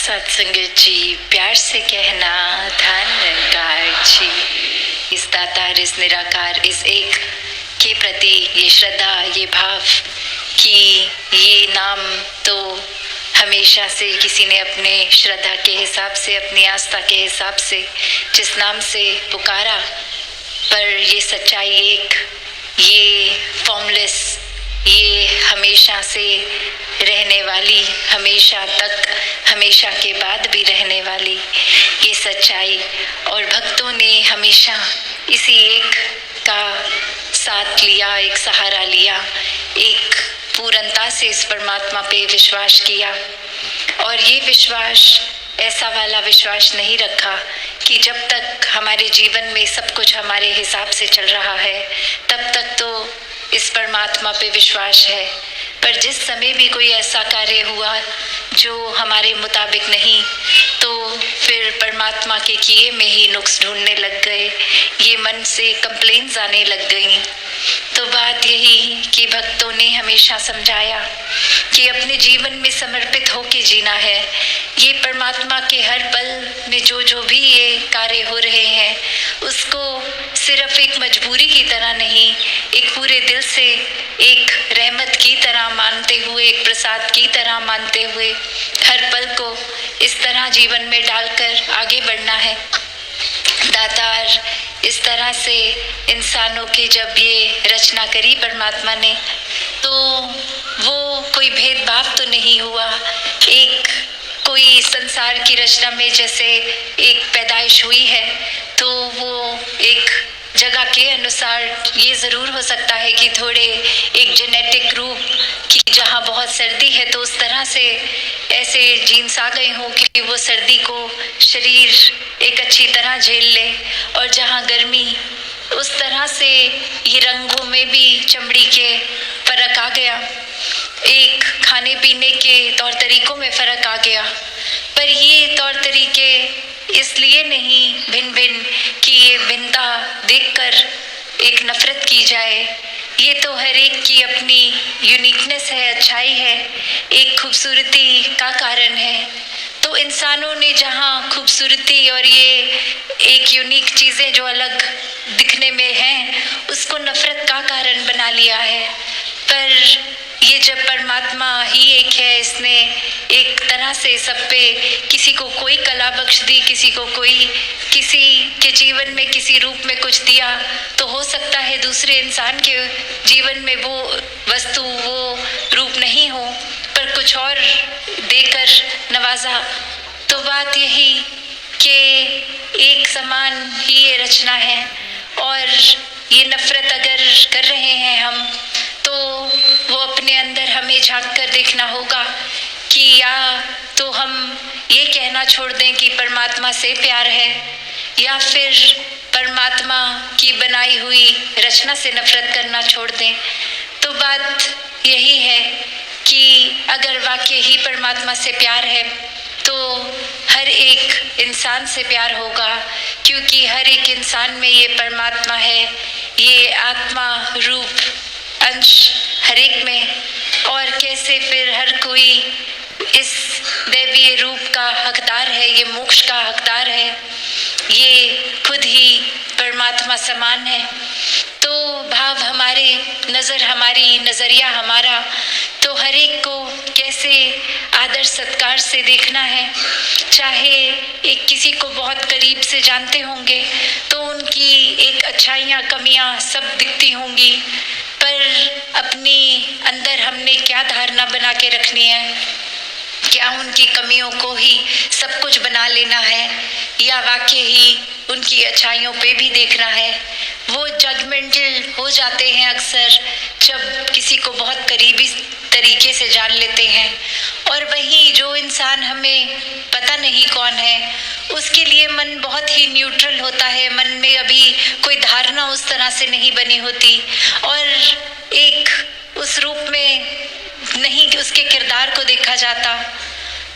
सत्संगत जी, प्यार से कहना धन्यकार जी। इस दातार, इस निराकार, इस एक के प्रति ये श्रद्धा, ये भाव कि ये नाम तो हमेशा से किसी ने अपने श्रद्धा के हिसाब से, अपनी आस्था के हिसाब से जिस नाम से पुकारा, पर ये सच्चाई एक, ये फॉर्मलेस, ये हमेशा से रहने वाली, हमेशा तक, हमेशा के बाद भी रहने वाली ये सच्चाई, और भक्तों ने हमेशा इसी एक का साथ लिया, एक सहारा लिया, एक पूर्णता से इस परमात्मा पे विश्वास किया। और ये विश्वास ऐसा वाला विश्वास नहीं रखा कि जब तक हमारे जीवन में सब कुछ हमारे हिसाब से चल रहा है तब तक तो इस परमात्मा पे विश्वास है, पर जिस समय भी कोई ऐसा कार्य हुआ जो हमारे मुताबिक नहीं, तो फिर परमात्मा के किए में ही नुक्स ढूंढने लग गए, ये मन से कंप्लेंट्स आने लग गई। तो बात यही कि भक्तों ने हमेशा समझाया कि अपने जीवन में समर्पित होके जीना है। ये परमात्मा के हर पल में जो जो भी ये कार्य हो रहे हैं उसको सिर्फ एक मजबूरी की तरह नहीं, एक पूरे दिल से, एक रहमत की तरह मानते हुए, एक प्रसाद की तरह मानते हुए हर पल को इस तरह जीवन में डालकर आगे बढ़ना है। दातार इस तरह से इंसानों की जब ये रचना करी परमात्मा ने, तो वो कोई भेदभाव तो नहीं हुआ। एक कोई संसार की रचना में जैसे एक पैदाइश हुई है तो वो एक जगह के अनुसार ये ज़रूर हो सकता है कि थोड़े एक जेनेटिक रूप की, जहाँ बहुत सर्दी है तो उस तरह से ऐसे जीन्स आ गए हों कि वो सर्दी को शरीर एक अच्छी तरह झेल ले, और जहाँ गर्मी, उस तरह से ये रंगों में भी चमड़ी के फर्क आ गया, एक खाने पीने के तौर तरीकों में फ़र्क आ गया। पर ये तौर तरीके इसलिए नहीं भिन्न भिन्न कि ये भिन्नता देखकर एक नफरत की जाए, ये तो हर एक की अपनी यूनिकनेस है, अच्छाई है, एक खूबसूरती का कारण है। तो इंसानों ने जहाँ खूबसूरती और ये एक यूनिक चीज़ें जो अलग दिखने में हैं उसको नफरत का कारण बना लिया है। पर ये जब परमात्मा ही एक है, इसने एक तरह से सब पे किसी को कोई कला बख्श दी, किसी को कोई किसी के जीवन में किसी रूप में कुछ दिया, तो हो सकता है दूसरे इंसान के जीवन में वो वस्तु, वो रूप नहीं हो, पर कुछ और देकर नवाजा। तो बात यही कि एक समान ही ये रचना है, और ये नफरत अगर कर रहे हैं हम, तो वो अपने अंदर हमें झांक कर देखना होगा कि या तो हम ये कहना छोड़ दें कि परमात्मा से प्यार है, या फिर परमात्मा की बनाई हुई रचना से नफरत करना छोड़ दें। तो बात यही है कि अगर वाकई ही परमात्मा से प्यार है तो हर एक इंसान से प्यार होगा, क्योंकि हर एक इंसान में ये परमात्मा है, ये आत्मा रूप अंश हर एक में। और कैसे फिर हर कोई इस दैवीय रूप का हकदार है, ये मोक्ष का हकदार है, ये खुद ही परमात्मा समान है। तो भाव हमारे, नज़र हमारी, नज़रिया हमारा, तो हर एक को कैसे आदर सत्कार से देखना है। चाहे एक किसी को बहुत करीब से जानते होंगे तो उनकी एक अच्छाइयाँ, कमियाँ सब दिखती होंगी, पर अपनी अंदर हमने क्या धारणा बना के रखनी है, क्या उनकी कमियों को ही सब कुछ बना लेना है, या वाकई ही उनकी अच्छाइयों पे भी देखना है। वो जजमेंटल हो जाते हैं अक्सर जब किसी को बहुत करीबी तरीके से जान लेते हैं, और वहीं जो इंसान हमें पता नहीं कौन है उसके लिए मन बहुत ही न्यूट्रल होता है, मन में अभी कोई धारणा उस तरह से नहीं बनी होती, और एक उस रूप में नहीं कि उसके किरदार को देखा जाता।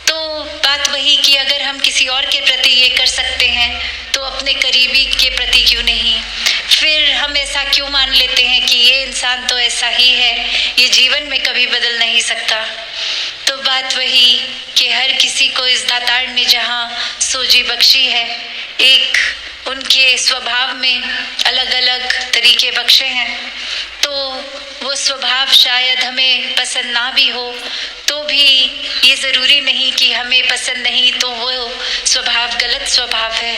तो बात वही कि अगर हम किसी और के प्रति ये कर सकते हैं तो अपने करीबी के प्रति क्यों नहीं। फिर हम ऐसा क्यों मान लेते हैं कि ये इंसान तो ऐसा ही है, ये जीवन में कभी बदल नहीं सकता। तो बात वही कि हर किसी को इस दातार ने जहाँ सोजी बख्शी है, एक उनके स्वभाव में अलग अलग तरीके बख्शे हैं, तो वो स्वभाव शायद हमें पसंद ना भी हो तो भी ये ज़रूरी नहीं कि हमें पसंद नहीं तो वो स्वभाव गलत स्वभाव है।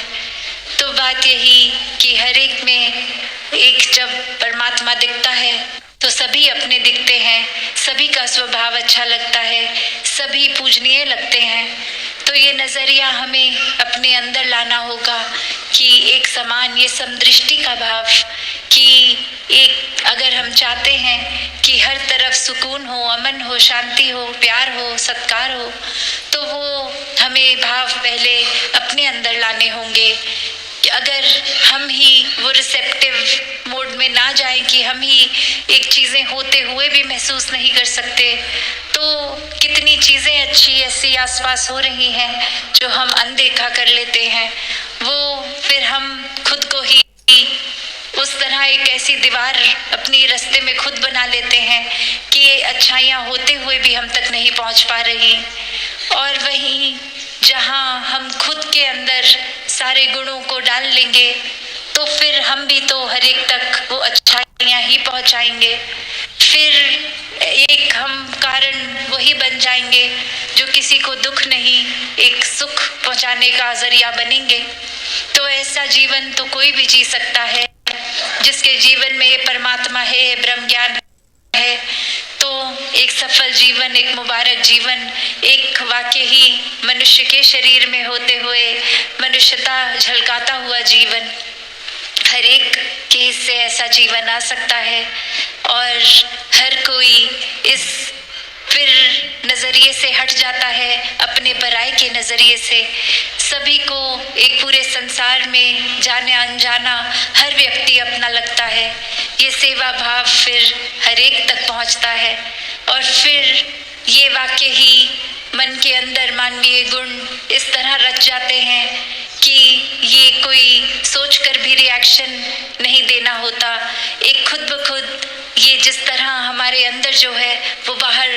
तो बात यही कि हर एक में एक जब परमात्मा दिखता है तो सभी अपने दिखते हैं, सभी का स्वभाव अच्छा लगता है, सभी पूजनीय लगते हैं। तो ये नज़रिया हमें अपने अंदर लाना होगा कि एक समान, ये समदृष्टि का भाव कि एक अगर हम चाहते हैं कि हर तरफ सुकून हो, अमन हो, शांति हो, प्यार हो, सत्कार हो, तो वो हमें भाव पहले अपने अंदर लाने होंगे। कि अगर हम ही वो रिसेप्टिव मोड में ना जाएं कि हम ही एक चीज़ें होते हुए भी महसूस नहीं कर सकते, तो कितनी चीज़ें अच्छी ऐसी आसपास हो रही हैं जो हम अनदेखा कर लेते हैं। वो फिर हम खुद को ही उस तरह एक ऐसी दीवार अपनी रास्ते में खुद बना लेते हैं कि ये अच्छाइयाँ होते हुए भी हम तक नहीं पहुँच पा रही। और वहीं जहाँ हम खुद के अंदर सारे गुणों को डाल लेंगे तो फिर हम भी तो हर एक तक वो अच्छाइयाँ ही पहुँचाएंगे। फिर एक हम कारण वही बन जाएंगे जो किसी को दुख नहीं, एक सुख पहुँचाने का जरिया बनेंगे। तो ऐसा जीवन तो कोई भी जी सकता है जिसके जीवन में ये परमात्मा है, ब्रह्म ज्ञान है। तो एक सफल जीवन, एक मुबारक जीवन, एक वाकई ही मनुष्य के शरीर में होते हुए मनुष्यता झलकाता हुआ जीवन, हर एक के हिस्से ऐसा जीवन आ सकता है। और हर कोई इस फिर नज़रिए से हट जाता है, अपने पराये के नज़रिए से। सभी को एक पूरे संसार में जाने अनजाना हर व्यक्ति अपना लगता है। ये सेवा भाव फिर हर एक तक पहुंचता है और फिर ये वाकई ही मन के अंदर मानवीय गुण इस तरह रच जाते हैं कि ये कोई सोचकर भी रिएक्शन नहीं देना होता। एक खुद ब खुद ये जिस तरह हमारे अंदर जो है वो बाहर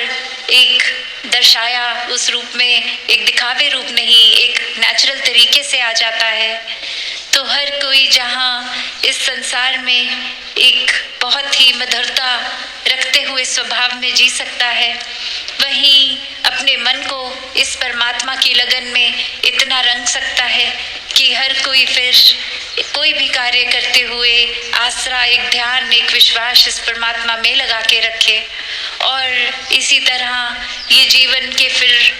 एक दर्शाया उस रूप में, एक दिखावे रूप नहीं, एक नेचुरल तरीके से आ जाता है। तो हर कोई जहाँ इस संसार में एक बहुत ही मधुरता रखते हुए स्वभाव में जी सकता है, वहीं अपने मन को इस परमात्मा की लगन में इतना रंग सकता है कि हर कोई फिर कोई भी कार्य करते हुए आसरा, एक ध्यान, एक विश्वास इस परमात्मा में लगा के रखे। और इसी तरह ये जीवन के फिर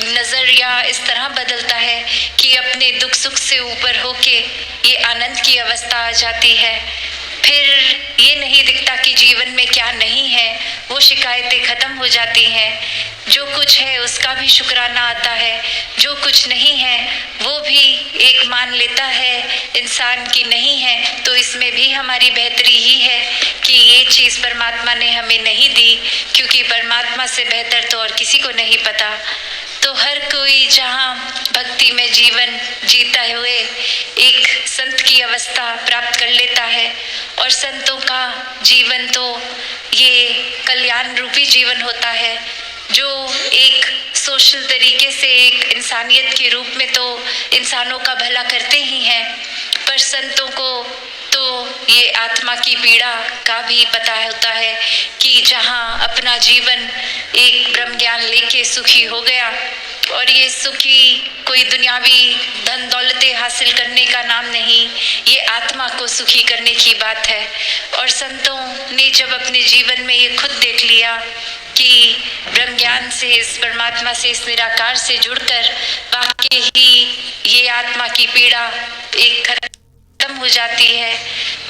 नज़रिया इस तरह बदलता है कि अपने दुख सुख से ऊपर होके ये आनंद की अवस्था आ जाती है। फिर ये नहीं दिखता कि जीवन में क्या नहीं है, वो शिकायतें ख़त्म हो जाती हैं। जो कुछ है उसका भी शुक्राना आता है, जो कुछ नहीं है वो भी एक मान लेता है इंसान की नहीं है, तो इसमें भी हमारी बेहतरी ही है कि ये चीज़ परमात्मा ने हमें नहीं दी, क्योंकि परमात्मा से बेहतर तो और किसी को नहीं पता। तो हर कोई जहाँ भक्ति में जीवन जीता हुए एक संत की अवस्था प्राप्त कर लेता है। और संतों का जीवन तो ये कल्याण रूपी जीवन होता है, जो एक सोशल तरीके से एक इंसानियत के रूप में तो इंसानों का भला करते ही हैं, पर संतों को तो ये आत्मा की पीड़ा का भी पता होता है कि जहाँ अपना जीवन एक ब्रह्म ज्ञान लेके सुखी हो गया, और ये सुखी कोई दुनियावी धन दौलतें हासिल करने का नाम नहीं, ये आत्मा को सुखी करने की बात है। और संतों ने जब अपने जीवन में ये खुद देख लिया कि ब्रह्म ज्ञान से, इस परमात्मा से, इस निराकार से जुड़कर वाकई ही ये आत्मा की पीड़ा एक खत्म हो जाती है,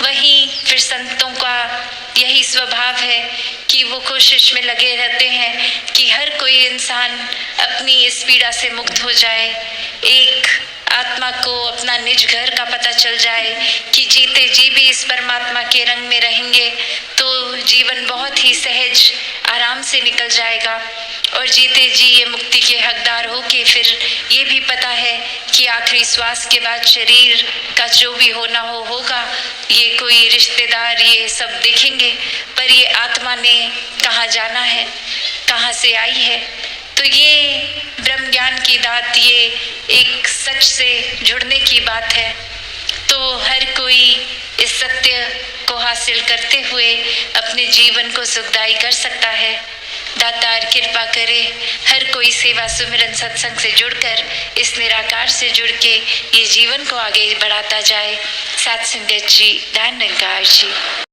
वहीं फिर संतों का यही स्वभाव है कि वो कोशिश में लगे रहते हैं कि हर कोई इंसान अपनी इस पीड़ा से मुक्त हो जाए, एक आत्मा को अपना निज घर का पता चल जाए कि जीते जी भी इस परमात्मा के रंग में रहेंगे तो जीवन बहुत ही सहज आराम से निकल जाएगा। और जीते जी ये मुक्ति के हकदार हो के फिर ये भी पता है कि आखिरी श्वास के बाद शरीर का जो भी होना होगा, ये कोई रिश्तेदार ये सब देखेंगे, पर ये आत्मा ने कहाँ जाना है, कहाँ से आई है। तो ये ब्रह्म ज्ञान की दात ये एक सच से जुड़ने की बात है। तो हर कोई इस सत्य को हासिल करते हुए अपने जीवन को सुखदायी कर सकता है। दातार कृपा करे हर कोई सेवा सुमिरन सत्संग से जुड़कर इस निराकार से जुड़ के ये जीवन को आगे बढ़ाता जाए। सत्संगत जी, धन निरंकार जी।